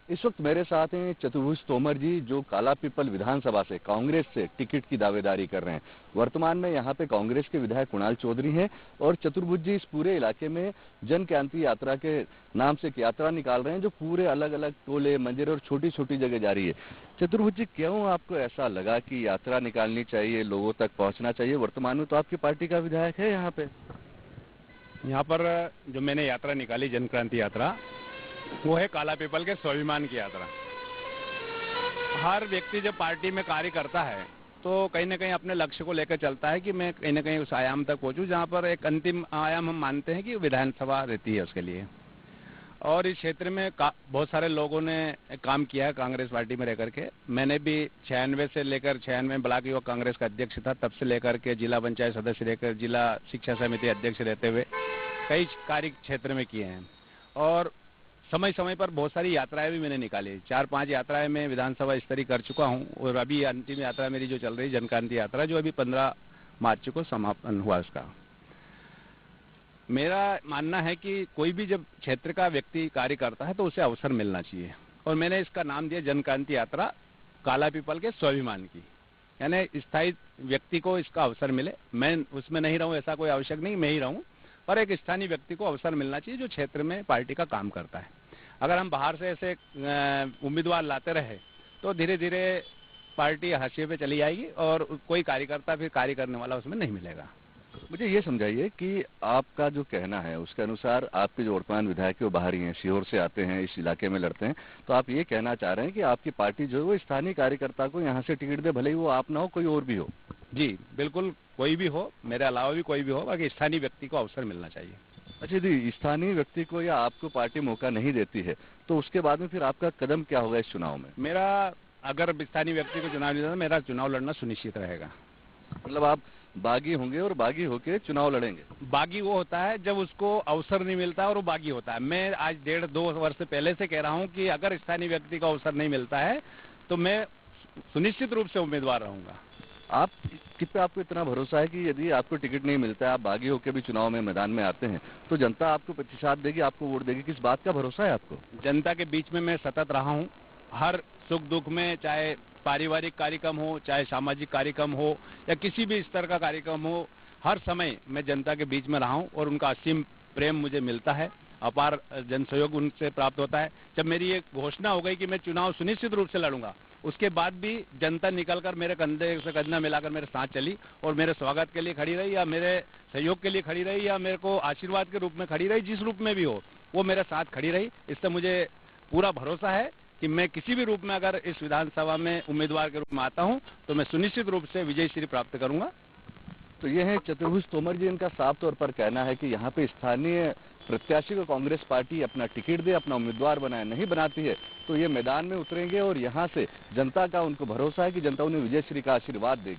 इस वक्त मेरे साथ हैं चतुर्भुज तोमर जी, जो कालापीपल विधानसभा से कांग्रेस से टिकट की दावेदारी कर रहे हैं। वर्तमान में यहाँ पे कांग्रेस के विधायक कुणाल चौधरी हैं और चतुर्भुज जी इस पूरे इलाके में जन क्रांति यात्रा के नाम से एक यात्रा निकाल रहे हैं, जो पूरे अलग अलग टोले मंदिर और छोटी छोटी जगह जा रही है। चतुर्भुज जी, क्यों आपको ऐसा लगा कि यात्रा निकालनी चाहिए, लोगों तक पहुंचना चाहिए? वर्तमान में तो आपकी पार्टी का विधायक है यहाँ पे। यहाँ पर जो मैंने यात्रा निकाली, जन क्रांति यात्रा, वो है कालापीपल के स्वाभिमान की यात्रा। हर व्यक्ति जब पार्टी में कार्य करता है तो कहीं ना कहीं अपने लक्ष्य को लेकर चलता है कि मैं कहीं ना कहीं उस आयाम तक पहुंचूं जहां पर एक अंतिम आयाम हम मानते हैं कि विधानसभा रहती है उसके लिए। और इस क्षेत्र में बहुत सारे लोगों ने काम किया है कांग्रेस पार्टी में रह करके। मैंने भी 96 से लेकर 96 ब्लॉक युवक कांग्रेस का अध्यक्ष था, तब से लेकर के जिला पंचायत सदस्य रहकर जिला शिक्षा समिति अध्यक्ष रहते हुए कई कार्य क्षेत्र में किए हैं। और समय समय पर बहुत सारी यात्राएं भी मैंने निकाली, 4-5 यात्राएं मैं विधानसभा स्तरीय कर चुका हूं। और अभी अंतिम यात्रा मेरी जो चल रही जन क्रांति यात्रा, जो अभी 15 मार्च को समापन हुआ उसका। मेरा मानना है कि कोई भी जब क्षेत्र का व्यक्ति कार्य करता है तो उसे अवसर मिलना चाहिए, और मैंने इसका नाम दिया जन क्रांति यात्रा कालापीपल के स्वाभिमान की। यानी स्थायी व्यक्ति को इसका अवसर मिले, मैं उसमें नहीं रहूं ऐसा कोई आवश्यक नहीं, मैं ही रहूं, पर एक स्थानीय व्यक्ति को अवसर मिलना चाहिए जो क्षेत्र में पार्टी का काम करता है। अगर हम बाहर से ऐसे उम्मीदवार लाते रहे तो धीरे धीरे पार्टी हाशिए पे चली जाएगी और कोई कार्यकर्ता फिर कार्य करने वाला उसमें नहीं मिलेगा। मुझे ये समझाइए कि आपका जो कहना है उसके अनुसार आपके जो वर्तमान विधायक है वो बाहर ही हैं, सीहोर से आते हैं, इस इलाके में लड़ते हैं, तो आप ये कहना चाह रहे हैं कि आपकी पार्टी जो है वो स्थानीय कार्यकर्ता को यहाँ से टिकट दे, भले ही वो आप ना हो, कोई और भी हो? जी बिल्कुल, कोई भी हो, मेरे अलावा भी कोई भी हो, बाकी स्थानीय व्यक्ति को अवसर मिलना चाहिए। अच्छा जी, स्थानीय व्यक्ति को या आपको पार्टी मौका नहीं देती है तो उसके बाद में फिर आपका कदम क्या होगा इस चुनाव में? मेरा, अगर स्थानीय व्यक्ति को चुनाव नहीं देता, मेरा चुनाव लड़ना सुनिश्चित रहेगा। मतलब आप बागी होंगे और बागी होके चुनाव लड़ेंगे? बागी वो होता है जब उसको अवसर नहीं मिलता और वो बागी होता है। मैं आज 1.5-2 वर्ष पहले से कह रहा हूं कि अगर स्थानीय व्यक्ति को अवसर नहीं मिलता है तो मैं सुनिश्चित रूप से उम्मीदवार रहूंगा। आप किस पे आपको इतना भरोसा है कि यदि आपको टिकट नहीं मिलता है, आप बागी होकर भी चुनाव में मैदान में आते हैं, तो जनता आपको प्रतिशत देगी, आपको वोट देगी? किस बात का भरोसा है आपको? जनता के बीच में मैं सतत रहा हूं, हर सुख दुख में, चाहे पारिवारिक कार्यक्रम हो, चाहे सामाजिक कार्यक्रम हो या किसी भी स्तर का कार्यक्रम हो, हर समय मैं जनता के बीच में रहा हूं और उनका असीम प्रेम मुझे मिलता है, अपार जन सहयोग उनसे प्राप्त होता है। जब मेरी एक घोषणा हो गई कि मैं चुनाव सुनिश्चित रूप से लड़ूंगा, उसके बाद भी जनता निकलकर मेरे कंधे से कंधा मिलाकर मेरे साथ चली और मेरे स्वागत के लिए खड़ी रही या मेरे सहयोग के लिए खड़ी रही या मेरे को आशीर्वाद के रूप में खड़ी रही, जिस रूप में भी हो वो मेरे साथ खड़ी रही। इससे मुझे पूरा भरोसा है कि मैं किसी भी रूप में अगर इस विधानसभा में उम्मीदवार के रूप में आता हूं तो मैं सुनिश्चित रूप से विजय श्री प्राप्त करूंगा। तो ये है चतुर्भुज तोमर जी, इनका साफ तौर पर कहना है कि यहाँ पे स्थानीय प्रत्याशी को कांग्रेस पार्टी अपना टिकट दे, अपना उम्मीदवार बनाए, नहीं बनाती है तो ये मैदान में उतरेंगे और यहाँ से जनता का उनको भरोसा है कि जनता उन्हें विजय श्री का आशीर्वाद देगी।